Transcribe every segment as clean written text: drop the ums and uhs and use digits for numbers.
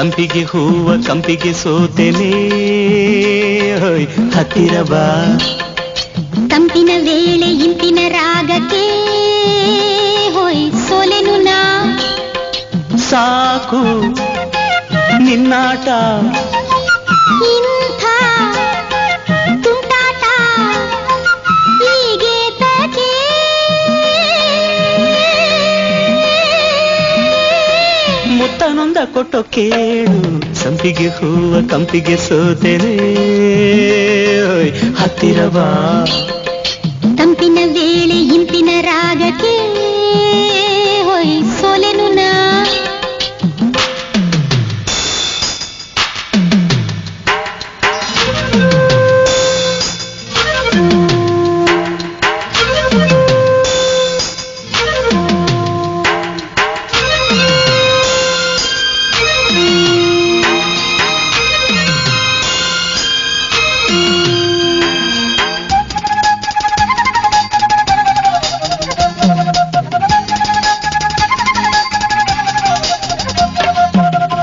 ಸಂಪಿಗೆ ಹೂವ ಕಂಪಿಗೆ ಸೋತೆನೆ ಹೋಯ್ ಹತ್ತಿರ ಬಾ. ತಂಪಿನ ವೇಳೆ ಇಂಪಿನ ರಾಗಕ್ಕೆ ಹೋಯ್ ಸೋಲೆನು ನಾ. ಸಾಕು ನಿನ್ನಾಟ ಇಂಥ ತುಂಟಾಟ ಹೀಗೆ ತಕೆ. ಮುತ್ತನೊಂದ ಕೊಟ್ಟು ಕೇಳು ಸಂಪಿಗೆ ಹೂವ ಕಂಪಿಗೆ ಸೋತೆನೆ ಹೋಯ್ ಹತ್ತಿರ ಬಾ. ತಂಪಿನ ವೇಳೆ ಇಂಪಿನ ರಾಗಕ್ಕೆ ಹೋಯ್ ಸೋಲೆನು ನಾ.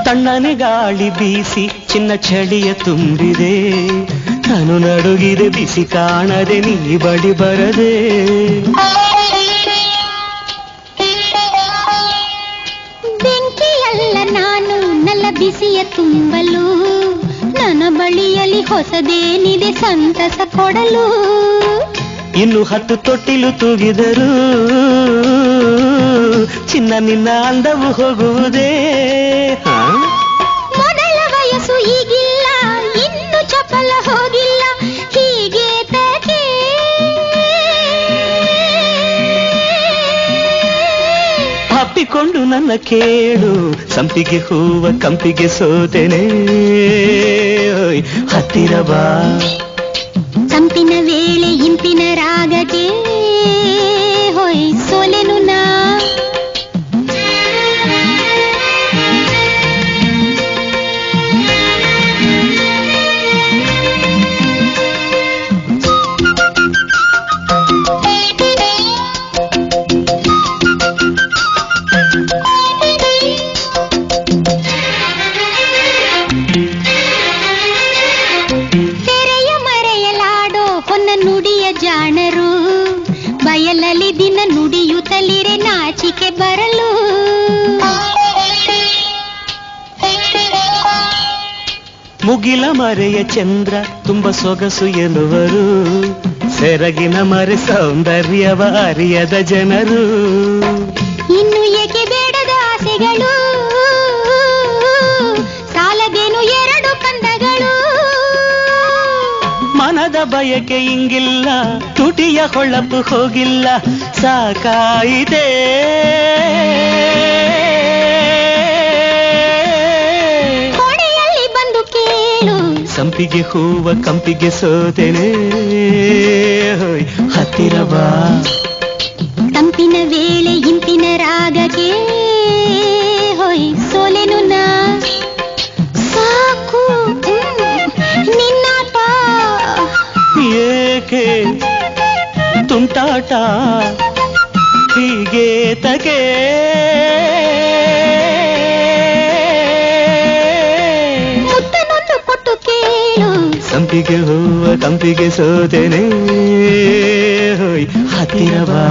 ತಣ್ಣನೆ ಗಾಳಿ ಬೀಸಿ ಚಿನ್ನ ಚಳಿಯ ತುಂಬಿದೆ, ನಾನು ನಡುಗಿದೆ ಬಿಸಿ ಕಾಣದೆ ನೀ ಬಳಿ ಬರದೆ. ಬೆಂಕಿಯಲ್ಲ ನಾನು ನಲ್ಲ ಬಿಸಿಯ ತುಂಬಲು, ನನ್ನ ಬಳಿಯಲ್ಲಿ ಹೊಸದೇನಿದೆ ಸಂತಸ ಕೊಡಲು. ಇನ್ನು 10 ತೊಟ್ಟಿಲು ತೂಗಿದರು ಚಿನ್ನ ನಿನ್ನ ಅಂದವು ಹೋಗುವುದೇ. ಮೊದಲ ವಯಸ್ಸು ಈಗಿಲ್ಲ, ಇನ್ನು ಚಪಲ ಹೋಗಿಲ್ಲ, ಹೀಗೆ ತಕೆ. ಅಪ್ಪಿಕೊಂಡು ನನ್ನ ಕೇಳು ಸಂಪಿಗೆ ಹೂವ ಕಂಪಿಗೆ ಸೋತೆನೆ ಹತ್ತಿರ ಬಾ. ಸಂಪಿನ ವೇಳೆ ಇಂಪಿನ ರಾಗಕ್ಕೆ ಹೋಯ್ ಸೋಲೆನು ನಾ. ನುಡಿಯ ಜಾಣರು ಬಯಲಲ್ಲಿ ದಿನ ನುಡಿಯುತ್ತಲಿರೆ ನಾಚಿಕೆ ಬರಲು. ಮುಗಿಲ ಮರೆಯ ಚಂದ್ರ ತುಂಬ ಸೊಗಸು ಎನ್ನುವರು, ಸೆರಗಿನ ಮರೆ ಸೌಂದರ್ಯವ ಅರಿಯದ ಜನರು. ಇನ್ನು ಏಕೆ ಬೇಡದ ಆಸೆಗಳು, ಸಾಲದೇನು 2 ಕಂದಗಳು. ಮನದ ಬಯಕೆ ಇಂಗಿಲ್ಲ, ತುಟಿಯ ಹೊಳಪು ಹೋಗಿಲ್ಲ, ಸಾಕಾಯಿತೆ. ಕೋಣೆಯಲ್ಲಿ ಬಂದು ಕೇಳು ಸಂಪಿಗೆ ಹೂವ ಕಂಪಿಗೆ ಸೋತೆನೆ ಹೋಯ್ ಹತ್ತಿರ ಬಾ. ತಂಪಿನ ವೇಳೆ ಇಂಪಿನ ರಾಗಕ್ಕೆ ಹೋಯ್ ಸೋಲೆನು ನಾ. ಸಾಕು ನಿನ್ನಾಟ ಏಕೆ ತುಂಟಾಟ ಹೀಗೆ ತಗೆ. ಮುತ್ತನೊಂದು ಕೊಟ್ಟು ಕೇಳು ಸಂಪಿಗೆ ಹೂವ ಕಂಪಿಗೆ ಸೋತೆನೆ ಹೋಯ್ ಹತ್ತಿರ ಬಾ.